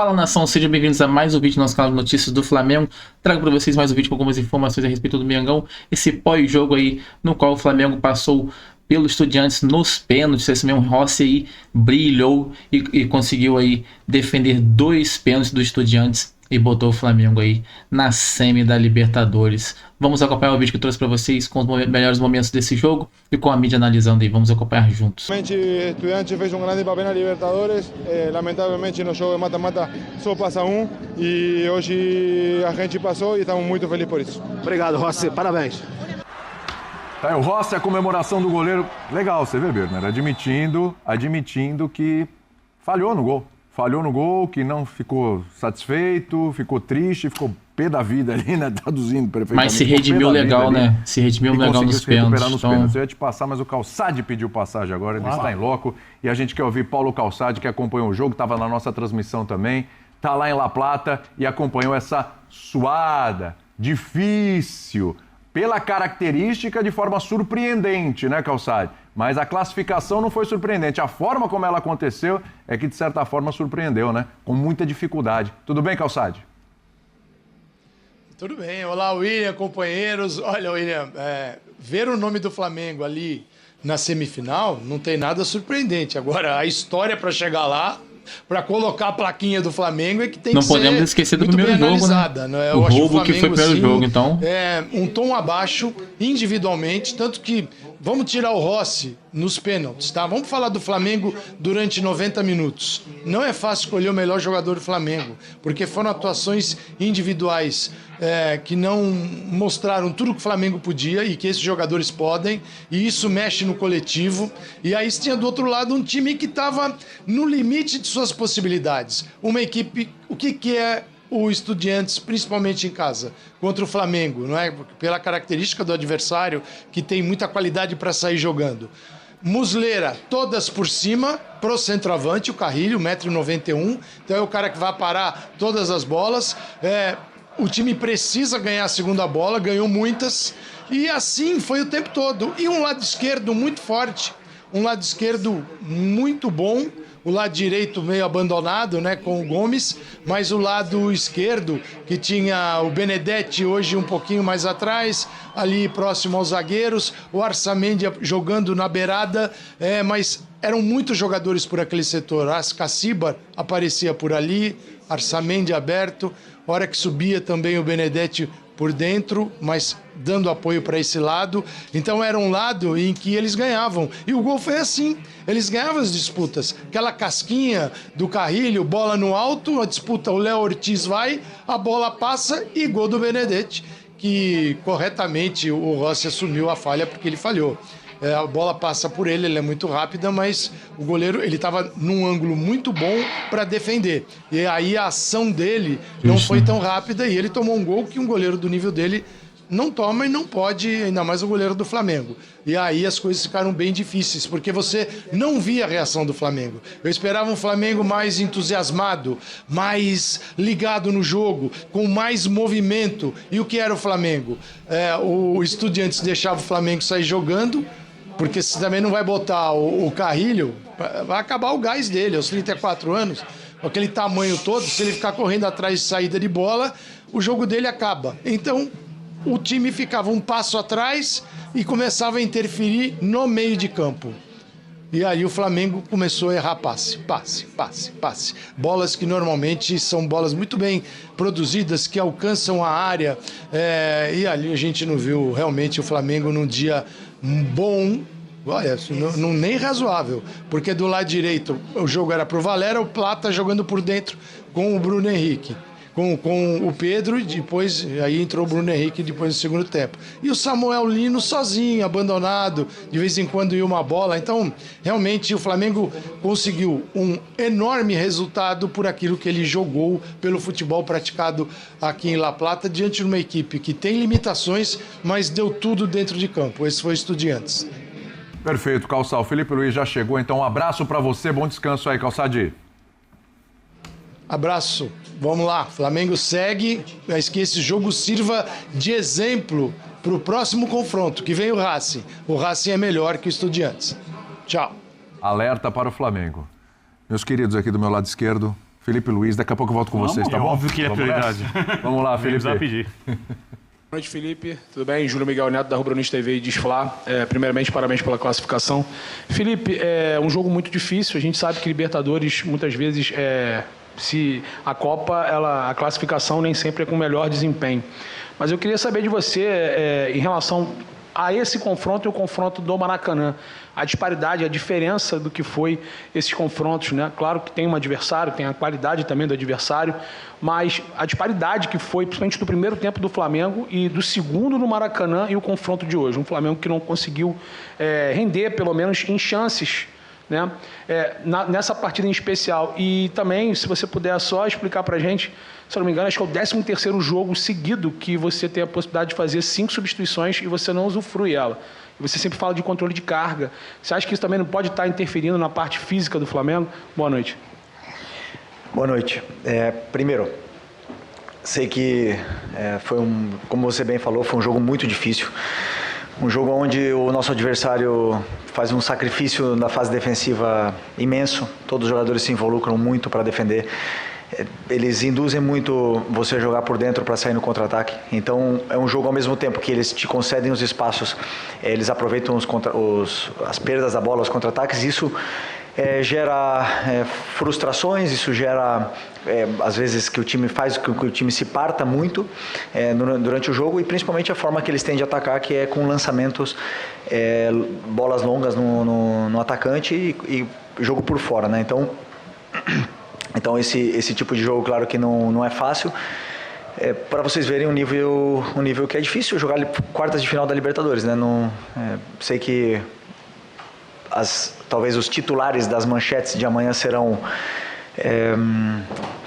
Fala, nação, sejam bem-vindos a mais um vídeo do nosso canal de notícias do Flamengo. Trago para vocês mais um vídeo com algumas informações a respeito do Mengão, esse pós-jogo aí no qual o Flamengo passou pelo Estudiantes nos pênaltis. Esse mesmo Rossi aí brilhou e conseguiu aí defender 2 pênaltis do Estudiantes e botou o Flamengo aí na semi da Libertadores. Vamos acompanhar o vídeo que eu trouxe para vocês com os melhores momentos desse jogo e com a mídia analisando aí. Vamos acompanhar juntos. Estudiantes fez grande papel na Libertadores. Lamentavelmente no jogo de mata-mata só passa e hoje a gente passou e estamos muito felizes por isso. Obrigado, Rossi. Parabéns. Tá, o Rossi, a comemoração do goleiro, legal, você vê, Berner, admitindo que falhou no gol, que não ficou satisfeito, ficou triste, ficou pé da vida ali, né, traduzindo perfeitamente. Mas se redimiu legal, né? Se redimiu legal nos pênaltis. Eu ia te passar, mas o Calçade pediu passagem agora, ele está em loco, e a gente quer ouvir Paulo Calçade, que acompanhou o jogo, estava na nossa transmissão também, tá lá em La Plata e acompanhou essa suada, difícil, pela característica de forma surpreendente, né, Calçade? Mas a classificação não foi surpreendente. A forma como ela aconteceu é que, de certa forma, surpreendeu, né? Com muita dificuldade. Tudo bem, Calçade? Tudo bem. Olá, William, companheiros. Olha, William, ver o nome do Flamengo ali na semifinal não tem nada surpreendente. Agora, a história para chegar lá, para colocar a plaquinha do Flamengo, é que tem não que ser. Não podemos esquecer do primeiro jogo, né? Eu o acho roubo que foi o primeiro jogo, então. É um tom abaixo, individualmente, tanto que vamos tirar o Rossi nos pênaltis, tá? Vamos falar do Flamengo durante 90 minutos. Não é fácil escolher o melhor jogador do Flamengo, porque foram atuações individuais que não mostraram tudo que o Flamengo podia e que esses jogadores podem, e isso mexe no coletivo. E aí você tinha do outro lado um time que estava no limite de suas possibilidades. Uma equipe, o que é o Estudiantes, principalmente em casa, contra o Flamengo, não é? Pela característica do adversário, que tem muita qualidade para sair jogando. Muslera, todas por cima, pro centroavante, o Carrilho, 1,91 m, então é o cara que vai parar todas as bolas. O time precisa ganhar a segunda bola, ganhou muitas, e assim foi o tempo todo. E um lado esquerdo muito forte, um lado esquerdo muito bom, o lado direito meio abandonado, né, com o Gomes, mas o lado esquerdo, que tinha o Benedetti hoje um pouquinho mais atrás, ali próximo aos zagueiros, o Arsamendi jogando na beirada, mas eram muitos jogadores por aquele setor. Ascaciba aparecia por ali, Arsamendi aberto, hora que subia também o Benedetti por dentro, mas dando apoio para esse lado. Então era um lado em que eles ganhavam. E o gol foi assim. Eles ganhavam as disputas. Aquela casquinha do Carrilho, bola no alto, a disputa, o Léo Ortiz vai, a bola passa e gol do Benedetti, que corretamente o Rossi assumiu a falha porque ele falhou. A bola passa por ele, ele é muito rápida, mas o goleiro ele estava num ângulo muito bom para defender. E aí a ação dele não foi tão rápida e ele tomou um gol que um goleiro do nível dele não toma e não pode, ainda mais o goleiro do Flamengo. E aí as coisas ficaram bem difíceis, porque você não via a reação do Flamengo. Eu esperava um Flamengo mais entusiasmado, mais ligado no jogo, com mais movimento. E o que era o Flamengo? O Estudiantes deixava o Flamengo sair jogando, porque você também não vai botar o Carrilho, vai acabar o gás dele, aos 34 anos, com aquele tamanho todo, se ele ficar correndo atrás de saída de bola, o jogo dele acaba. Então, o time ficava um passo atrás e começava a interferir no meio de campo. E aí o Flamengo começou a errar passe. Bolas que normalmente são bolas muito bem produzidas, que alcançam a área. E ali a gente não viu realmente o Flamengo num dia bom, olha, nem razoável. Porque do lado direito o jogo era pro Valera, o Plata jogando por dentro com o Bruno Henrique. Com o Pedro, e depois aí entrou o Bruno Henrique depois do segundo tempo. E o Samuel Lino sozinho, abandonado, de vez em quando ia uma bola. Então, realmente, o Flamengo conseguiu um enorme resultado por aquilo que ele jogou, pelo futebol praticado aqui em La Plata, diante de uma equipe que tem limitações, mas deu tudo dentro de campo. Esse foi o Estudiantes. Perfeito, Calçal. O Felipe Luiz já chegou, então um abraço para você, bom descanso aí, Calçade. Abraço. Vamos lá, Flamengo segue, mas que esse jogo sirva de exemplo para o próximo confronto, que vem o Racing. O Racing é melhor que o Estudiantes. Tchau. Alerta para o Flamengo. Meus queridos aqui do meu lado esquerdo, Felipe Luiz, daqui a pouco eu volto com vocês, tá bom? Óbvio que ele é prioridade. Vamos lá, Felipe. Vamos pedir. Boa noite, Felipe. Tudo bem? Júlio Miguel Neto, da Rubro News TV e Desflá. Primeiramente, parabéns pela classificação. Felipe, é um jogo muito difícil. A gente sabe que Libertadores, muitas vezes, se a Copa, a classificação nem sempre é com o melhor desempenho. Mas eu queria saber de você, em relação a esse confronto e o confronto do Maracanã, a disparidade, a diferença do que foi esses confrontos, né? Claro que tem um adversário, tem a qualidade também do adversário, mas a disparidade que foi, principalmente do primeiro tempo do Flamengo e do segundo no Maracanã e o confronto de hoje. Um Flamengo que não conseguiu render, pelo menos em chances, né? Nessa partida em especial. E também, se você puder só explicar pra gente, se eu não me engano, acho que é o 13º jogo seguido que você tem a possibilidade de fazer 5 substituições e você não usufrui ela. E você sempre fala de controle de carga. Você acha que isso também não pode estar interferindo na parte física do Flamengo? Boa noite. Boa noite. Primeiro, sei que como você bem falou, foi um jogo muito difícil. Um jogo onde o nosso adversário faz um sacrifício na fase defensiva imenso. Todos os jogadores se involucram muito para defender. Eles induzem muito você a jogar por dentro para sair no contra-ataque. Então, é um jogo ao mesmo tempo que eles te concedem os espaços, eles aproveitam as perdas da bola, os contra-ataques. Isso gera frustrações, isso gera, às vezes, que o time faz com que o time se parta muito durante o jogo, e principalmente a forma que eles têm de atacar, que é com lançamentos, bolas longas no atacante e jogo por fora, né? Então esse tipo de jogo, claro que não é fácil. Para vocês verem um nível que é difícil jogar quartas de final da Libertadores, né? Sei que talvez os titulares das manchetes de amanhã serão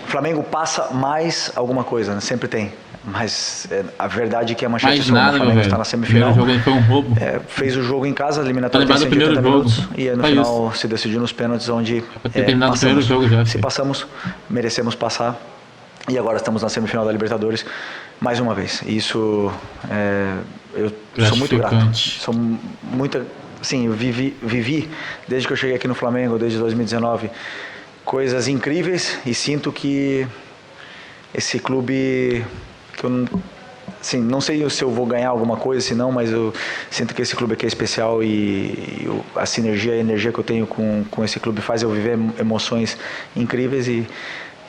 Flamengo passa mais alguma coisa, né? Sempre tem. Mas a verdade é que a manchete o Flamengo está na semifinal. O jogo foi um roubo. Fez o jogo em casa, eliminatório de 180 minutos, e no final se decidiu nos pênaltis, onde passamos. Jogo já, se passamos, merecemos passar, e agora estamos na semifinal da Libertadores mais uma vez. Isso eu sou muito grato. Sou muito, assim, eu vivi desde que eu cheguei aqui no Flamengo, desde 2019, coisas incríveis, e sinto que esse clube, que eu não sei se eu vou ganhar alguma coisa, se não, mas eu sinto que esse clube aqui é especial, e a sinergia e a energia que eu tenho com esse clube faz eu viver emoções incríveis, e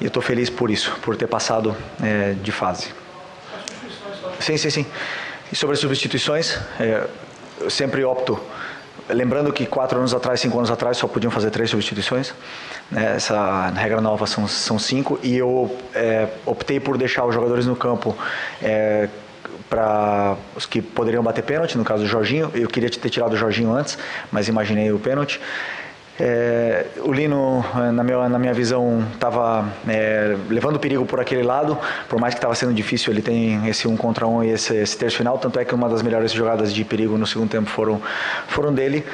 eu estou feliz por isso, por ter passado de fase. Sim. E sobre as substituições, eu sempre opto, lembrando que 4 anos atrás, 5 anos atrás, só podiam fazer 3 substituições. Essa regra nova são 5, e eu optei por deixar os jogadores no campo para os que poderiam bater pênalti, no caso do Jorginho. Eu queria ter tirado o Jorginho antes, mas imaginei o pênalti. O Lino, na minha visão, estava levando perigo por aquele lado, por mais que estava sendo difícil. Ele tem esse 1 contra 1 e esse terço final, tanto é que uma das melhores jogadas de perigo no segundo tempo foram dele,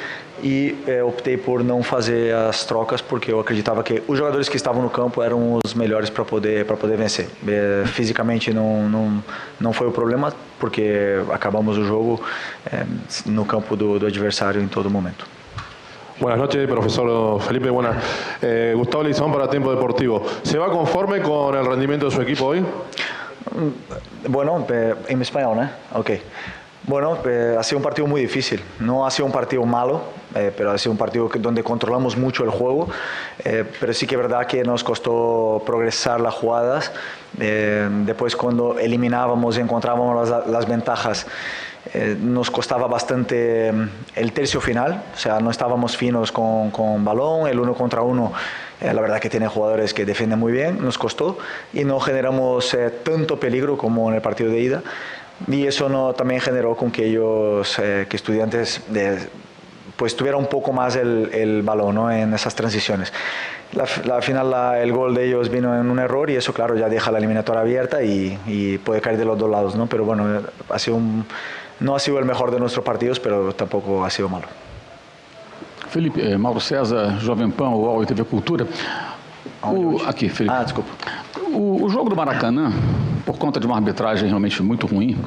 e optei por não fazer as trocas, porque eu acreditava que os jogadores que estavam no campo eram os melhores para poder vencer. Fisicamente não foi o problema, porque acabamos o jogo no campo do adversário em todo momento. Buenas noches, profesor Felipe. Gustavo Leizamón para Tiempo Deportivo. ¿Se va conforme con el rendimiento de su equipo hoy? Bueno, en español, ¿no? Ok. Bueno, ha sido un partido muy difícil. No ha sido un partido malo, pero ha sido un partido donde controlamos mucho el juego. Pero sí que es verdad que nos costó progresar las jugadas. Después, cuando eliminábamos y encontrábamos las ventajas, nos costaba bastante el tercio final, o sea, no estábamos finos con balón, el 1 contra 1, la verdad que tiene jugadores que defienden muy bien, nos costó, y no generamos tanto peligro como en el partido de ida, y eso también generó con que ellos, que Estudiantes, pues tuviera un poco más el balón, ¿no? En esas transiciones. Al final el gol de ellos vino en un error, y eso, claro, ya deja la eliminatoria abierta y puede caer de los dos lados, ¿no? Pero bueno, no ha sido el mejor de nuestros partidos, pero tampoco ha sido malo. Felipe, Mauro César, Jovem Pan, UOL e TV Cultura. Aqui, Felipe. Desculpa. O jogo do Maracanã, por conta de uma arbitragem realmente muito ruim,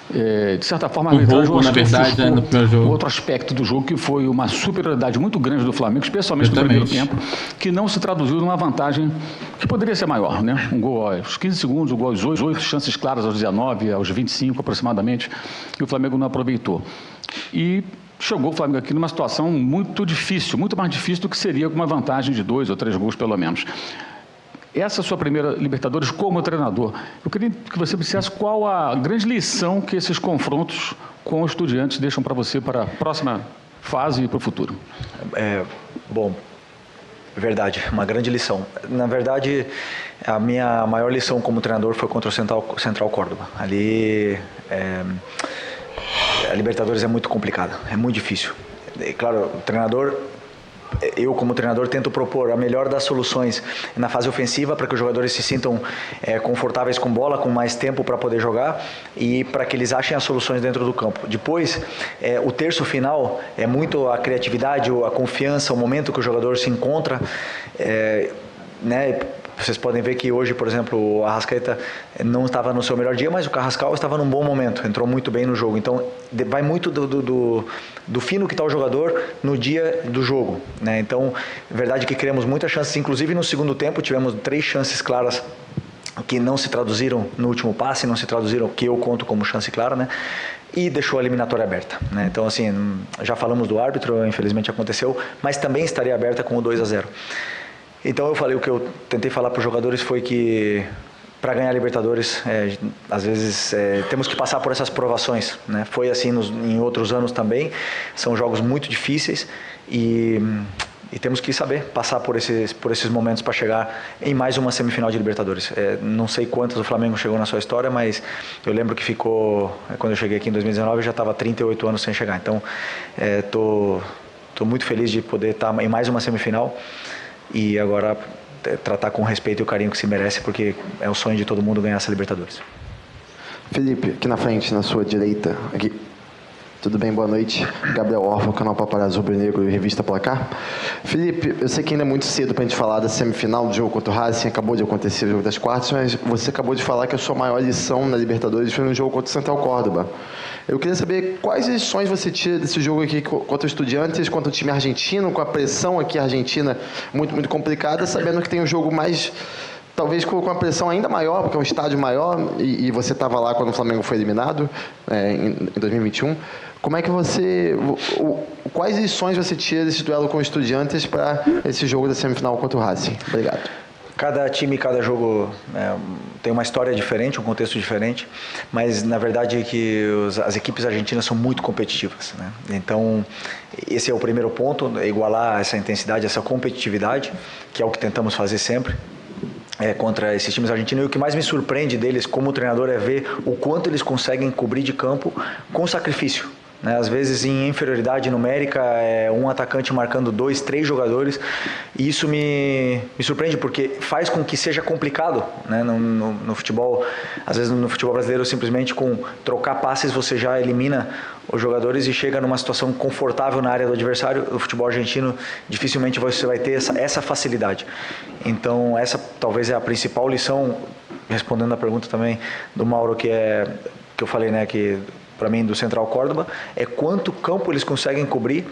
de certa forma, a arbitragem, na verdade, no primeiro jogo. Outro aspecto do jogo que foi uma superioridade muito grande do Flamengo, especialmente no primeiro tempo, que não se traduziu numa vantagem que poderia ser maior, né? Um gol aos 15 segundos, um gol aos 8 chances claras aos 19, aos 25 aproximadamente, que o Flamengo não aproveitou. E chegou o Flamengo aqui numa situação muito difícil, muito mais difícil do que seria com uma vantagem de 2 ou 3 gols pelo menos. Essa é a sua primeira Libertadores como treinador. Eu queria que você dissesse qual a grande lição que esses confrontos com os Estudiantes deixam para você para a próxima fase e para o futuro. Bom, verdade, uma grande lição. Na verdade, a minha maior lição como treinador foi contra o Central Córdoba. Ali, a Libertadores é muito complicada, é muito difícil. Claro, o treinador... Eu, como treinador, tento propor a melhor das soluções na fase ofensiva para que os jogadores se sintam confortáveis com bola, com mais tempo para poder jogar e para que eles achem as soluções dentro do campo. Depois, o terço final é muito a criatividade, a confiança, o momento que o jogador se encontra, né? Vocês podem ver que hoje, por exemplo, o Arrascaeta não estava no seu melhor dia, mas o Carrascal estava num bom momento, entrou muito bem no jogo. Então, vai muito do fino que está o jogador no dia do jogo, né? Então, é verdade que criamos muitas chances, inclusive no segundo tempo tivemos 3 chances claras que não se traduziram no último passe, não se traduziram, que eu conto como chance clara, né? E deixou a eliminatória aberta, né? Então, assim, já falamos do árbitro, infelizmente aconteceu, mas também estaria aberta com o 2-0. Então eu falei, o que eu tentei falar para os jogadores foi que para ganhar a Libertadores, às vezes temos que passar por essas provações, né? Foi assim em outros anos também, são jogos muito difíceis e temos que saber passar por esses momentos para chegar em mais uma semifinal de Libertadores. Não sei quantas o Flamengo chegou na sua história, mas eu lembro que ficou, quando eu cheguei aqui em 2019, eu já estava 38 anos sem chegar. Então, tô muito feliz de poder estar em mais uma semifinal. E agora tratar com o respeito e o carinho que se merece, porque é o sonho de todo mundo ganhar essa Libertadores. Felipe, aqui na frente, na sua direita, aqui. Tudo bem? Boa noite. Gabriel Orfa, canal Paparazzo Rubro-Negro e Revista Placar. Felipe, eu sei que ainda é muito cedo para a gente falar da semifinal do jogo contra o Racing, acabou de acontecer o jogo das quartas, mas você acabou de falar que a sua maior lição na Libertadores foi no jogo contra o Central Córdoba. Eu queria saber quais lições você tira desse jogo aqui contra o Estudiantes, contra o time argentino, com a pressão aqui argentina muito, muito complicada, sabendo que tem um jogo mais... talvez com uma pressão ainda maior, porque é um estádio maior, e você estava lá quando o Flamengo foi eliminado, em 2021. Como é que você... quais lições você tira desse duelo com o Estudiantes para esse jogo da semifinal contra o Racing? Obrigado. Cada time, cada jogo tem uma história diferente, um contexto diferente, mas na verdade é que as equipes argentinas são muito competitivas, né? Então, esse é o primeiro ponto, igualar essa intensidade, essa competitividade, que é o que tentamos fazer sempre. Contra esses times argentinos, e o que mais me surpreende deles como treinador é ver o quanto eles conseguem cobrir de campo com sacrifício, né? Às vezes em inferioridade numérica, um atacante marcando 2, 3 jogadores, e isso me surpreende porque faz com que seja complicado, né? No futebol, às vezes no futebol brasileiro, simplesmente com trocar passes você já elimina os jogadores e chega numa situação confortável na área do adversário. O futebol argentino dificilmente você vai ter essa facilidade. Então essa talvez é a principal lição, respondendo a pergunta também do Mauro, que eu falei, né, que para mim do Central Córdoba, é quanto campo eles conseguem cobrir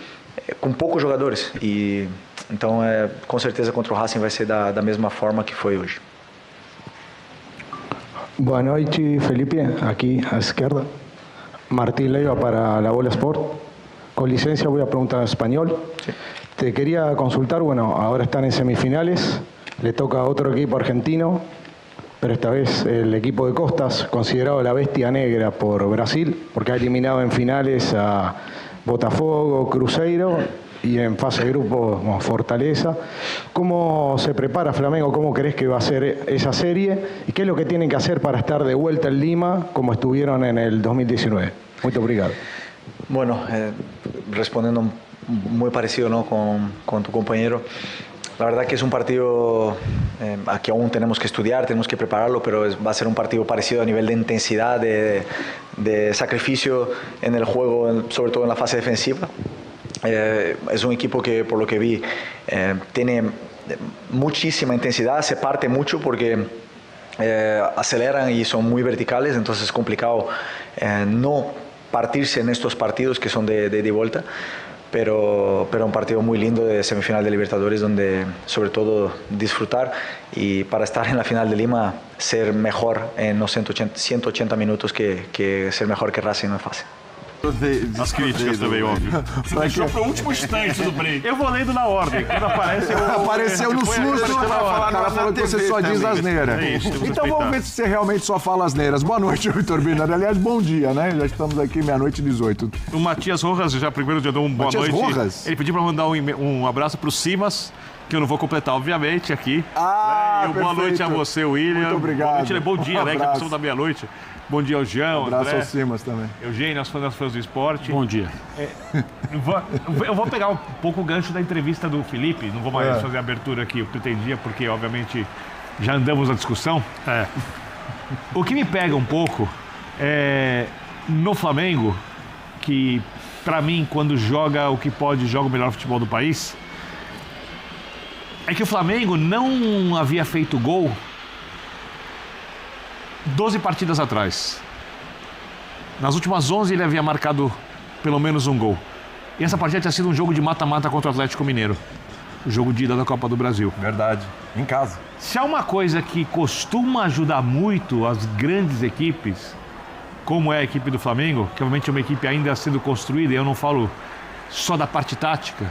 com poucos jogadores. E então com certeza contra o Racing vai ser da mesma forma que foi hoje. Boa noite, Felipe, aqui à esquerda. Martín Leiva para La Bola Sport. Con licencia voy a preguntar en español. Sí. Te quería consultar, bueno, ahora están en semifinales, le toca a otro equipo argentino, pero esta vez el equipo de Costas, considerado la bestia negra por Brasil, porque ha eliminado en finales a Botafogo, Cruzeiro y en fase de grupo Fortaleza. ¿Cómo se prepara Flamengo? ¿Cómo crees que va a ser esa serie? ¿Y qué es lo que tienen que hacer para estar de vuelta en Lima como estuvieron en el 2019? Muito obrigado. Bueno, respondiendo muy parecido, ¿no?, con tu compañero. La verdad que es un partido que aún tenemos que estudiar, tenemos que prepararlo, pero va a ser un partido parecido a nivel de intensidad, de sacrificio en el juego, sobre todo en la fase defensiva. Es un equipo que, por lo que vi, tiene muchísima intensidad, se parte mucho porque aceleran y son muy verticales, entonces es complicado no partirse en estos partidos que son de ida y vuelta. Pero un partido muy lindo de semifinal de Libertadores donde sobre todo disfrutar y para estar en la final de Lima ser mejor en los 180 minutos que ser mejor que Racing no é fácil. As críticas também, óbvio. Você deixou pro último instante do break. Eu vou lendo na ordem. Quando aparece, apareceu no susto. O cara falou que você só diz asneira. Então vamos ver se você realmente só fala asneiras. Boa noite, Vitor Birner. Aliás, bom dia, né? Já estamos aqui, 00:18. O Matias Rojas, já primeiro já deu um boa Matias noite. Rojas? Ele pediu pra mandar um abraço pro Simas, que eu não vou completar, obviamente, aqui. Ah, e boa noite a você, William. Muito obrigado. Bom dia, né? Que é a pessoa da meia-noite. Bom dia ao Jean, abraço André, ao Simas também. Eugênio, as fãs do esporte. Bom dia. Eu vou pegar um pouco o gancho da entrevista do Felipe, não vou mais fazer a abertura aqui, eu pretendia, porque obviamente já andamos na discussão. O que me pega um pouco é no Flamengo, que pra mim, quando joga o que pode, joga o melhor futebol do país, é que o Flamengo não havia feito gol 12 partidas atrás. Nas últimas 11 ele havia marcado pelo menos um gol. E essa partida tinha sido um jogo de mata-mata contra o Atlético Mineiro. O jogo de ida da Copa do Brasil. Verdade, em casa. Se há uma coisa que costuma ajudar muito as grandes equipes, como é a equipe do Flamengo, que obviamente é uma equipe ainda sendo construída, e eu não falo só da parte tática,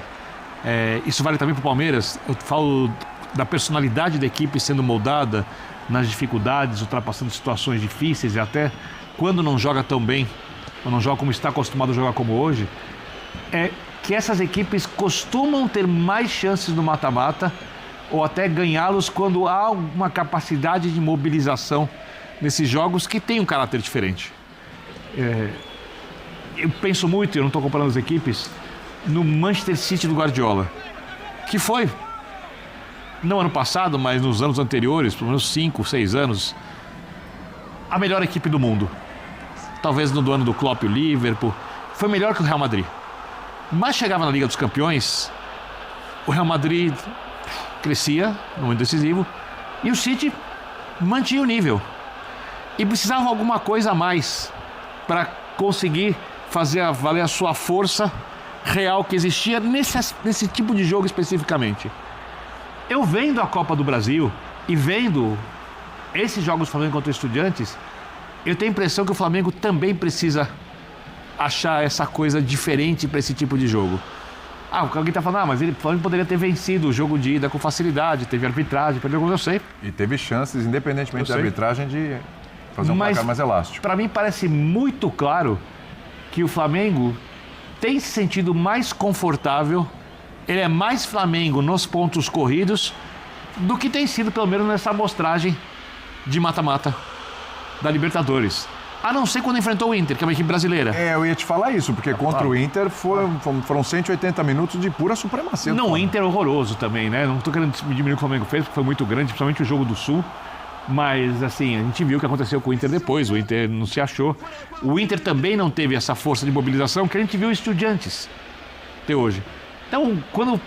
isso vale também para o Palmeiras, eu falo da personalidade da equipe sendo moldada nas dificuldades, ultrapassando situações difíceis e até quando não joga tão bem, ou não joga como está acostumado a jogar como hoje, é que essas equipes costumam ter mais chances no mata-mata ou até ganhá-los quando há uma capacidade de mobilização nesses jogos que tem um caráter diferente. Eu penso muito, eu não estou comparando as equipes, no Manchester City do Guardiola, que foi, não ano passado, mas nos anos anteriores, pelo menos 5, 6 anos, a melhor equipe do mundo. Talvez no ano do Klopp, o Liverpool, foi melhor que o Real Madrid. Mas chegava na Liga dos Campeões, o Real Madrid crescia no momento decisivo e o City mantinha o nível. E precisava alguma coisa a mais para conseguir fazer valer a sua força real que existia nesse tipo de jogo especificamente. Eu vendo a Copa do Brasil e vendo esses jogos do Flamengo contra Estudiantes, eu tenho a impressão que o Flamengo também precisa achar essa coisa diferente para esse tipo de jogo. Alguém está falando, mas o Flamengo poderia ter vencido o jogo de ida com facilidade, teve arbitragem, perdeu gols, eu sei. E teve chances, independentemente da arbitragem, de fazer um placar mais elástico. Para mim parece muito claro que o Flamengo tem se sentido mais confortável, ele é mais Flamengo nos pontos corridos do que tem sido, pelo menos nessa amostragem de mata-mata da Libertadores. A não ser quando enfrentou o Inter, que é uma equipe brasileira. Eu ia te falar isso, porque contra o Inter foram 180 minutos de pura supremacia. Não, o Inter é horroroso também, né? Não estou querendo diminuir o que o Flamengo fez, porque foi muito grande, principalmente o jogo do Sul. Mas, assim, a gente viu o que aconteceu com o Inter depois. O Inter não se achou. O Inter também não teve essa força de mobilização que a gente viu Estudiantes até hoje. Então, quando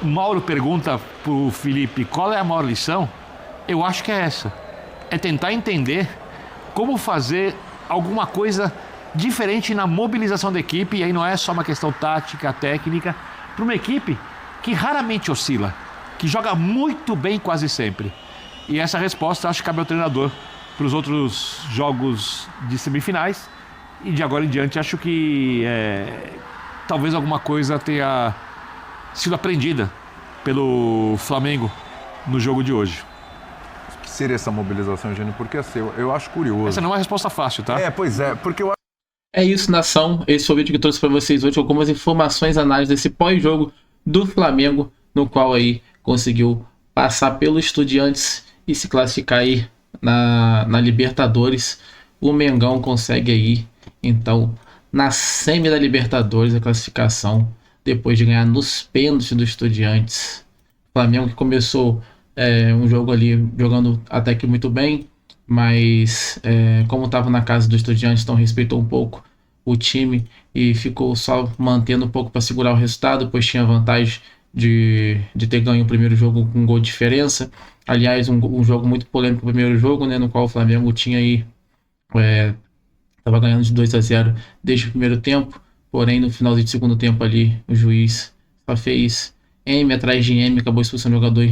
o Mauro pergunta pro Felipe qual é a maior lição, eu acho que é essa. É tentar entender como fazer alguma coisa diferente na mobilização da equipe, e aí não é só uma questão tática, técnica, para uma equipe que raramente oscila, que joga muito bem quase sempre. E essa resposta acho que cabe ao treinador para os outros jogos de semifinais, e de agora em diante acho que talvez alguma coisa tenha sido aprendida pelo Flamengo no jogo de hoje. O que seria essa mobilização, Eugênio? Porque assim, eu acho curioso. Essa não é uma resposta fácil, tá? Pois é, porque eu... É isso, nação. Esse foi o vídeo que eu trouxe para vocês hoje, algumas informações, análises desse pós-jogo do Flamengo, no qual aí conseguiu passar pelo Estudiantes e se classificar aí na Libertadores. O Mengão consegue aí, então, na semi da Libertadores, a classificação, depois de ganhar nos pênaltis do Estudiantes. O Flamengo que começou um jogo ali jogando até que muito bem, mas como estava na casa do Estudiantes, então respeitou um pouco o time e ficou só mantendo um pouco para segurar o resultado, pois tinha vantagem de ter ganho o primeiro jogo com um gol de diferença. Aliás, um jogo muito polêmico, o primeiro jogo, né, no qual o Flamengo tinha aí estava ganhando de 2-0 desde o primeiro tempo, porém no finalzinho do segundo tempo ali o juiz só fez M atrás de M, acabou expulsando o jogador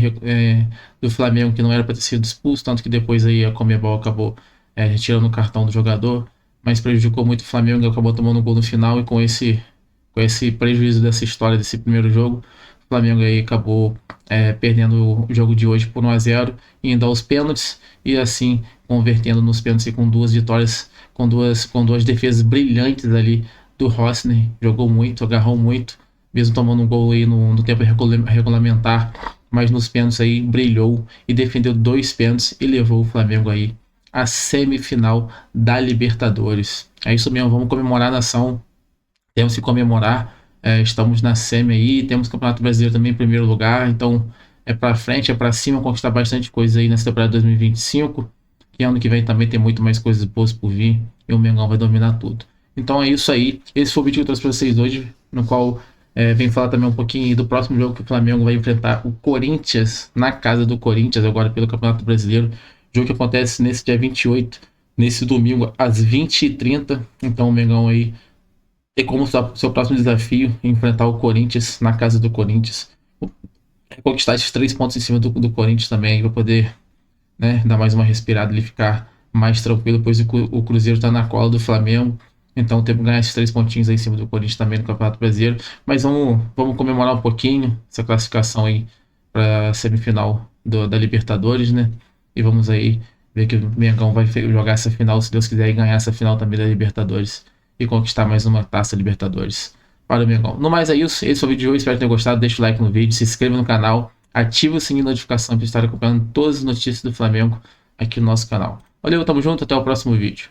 do Flamengo que não era para ter sido expulso, tanto que depois aí a Conmebol acabou retirando o cartão do jogador, mas prejudicou muito o Flamengo, acabou tomando um gol no final, e com esse prejuízo dessa história, desse primeiro jogo, o Flamengo aí acabou perdendo o jogo de hoje por 1-0, indo aos pênaltis, e assim convertendo nos pênaltis com 2 vitórias, com duas defesas brilhantes ali do Rosner. Jogou muito, agarrou muito, mesmo tomando um gol aí no tempo regulamentar, mas nos pênaltis aí brilhou e defendeu 2 pênaltis e levou o Flamengo aí à semifinal da Libertadores. É isso mesmo, vamos comemorar a nação, temos que comemorar, estamos na semi aí, temos o Campeonato Brasileiro também em primeiro lugar, então é pra frente, é pra cima, conquistar bastante coisa aí nessa temporada 2025, que ano que vem também tem muito mais coisas boas por vir, e o Mengão vai dominar tudo. Então é isso aí, esse foi o vídeo que eu trouxe pra vocês hoje, no qual vem falar também um pouquinho do próximo jogo que o Flamengo vai enfrentar o Corinthians, na casa do Corinthians, agora pelo Campeonato Brasileiro, jogo que acontece nesse dia 28, nesse domingo, às 20h30, então o Mengão aí tem como seu próximo desafio enfrentar o Corinthians, na casa do Corinthians, conquistar esses 3 pontos em cima do Corinthians também, para poder, né, dar mais uma respirada e ficar mais tranquilo, pois o Cruzeiro está na cola do Flamengo, então temos que ganhar esses 3 pontinhos aí em cima do Corinthians também no Campeonato Brasileiro, mas vamos comemorar um pouquinho essa classificação aí para a semifinal da Libertadores, né, e vamos aí ver que o Mengão vai jogar essa final, se Deus quiser, e ganhar essa final também da Libertadores e conquistar mais uma taça Libertadores para o Mengão. No mais é isso, esse foi o vídeo de hoje, espero que tenham gostado, deixa o like no vídeo, se inscreva no canal, ativa o sininho de notificação para estar acompanhando todas as notícias do Flamengo aqui no nosso canal. Valeu, tamo junto, até o próximo vídeo.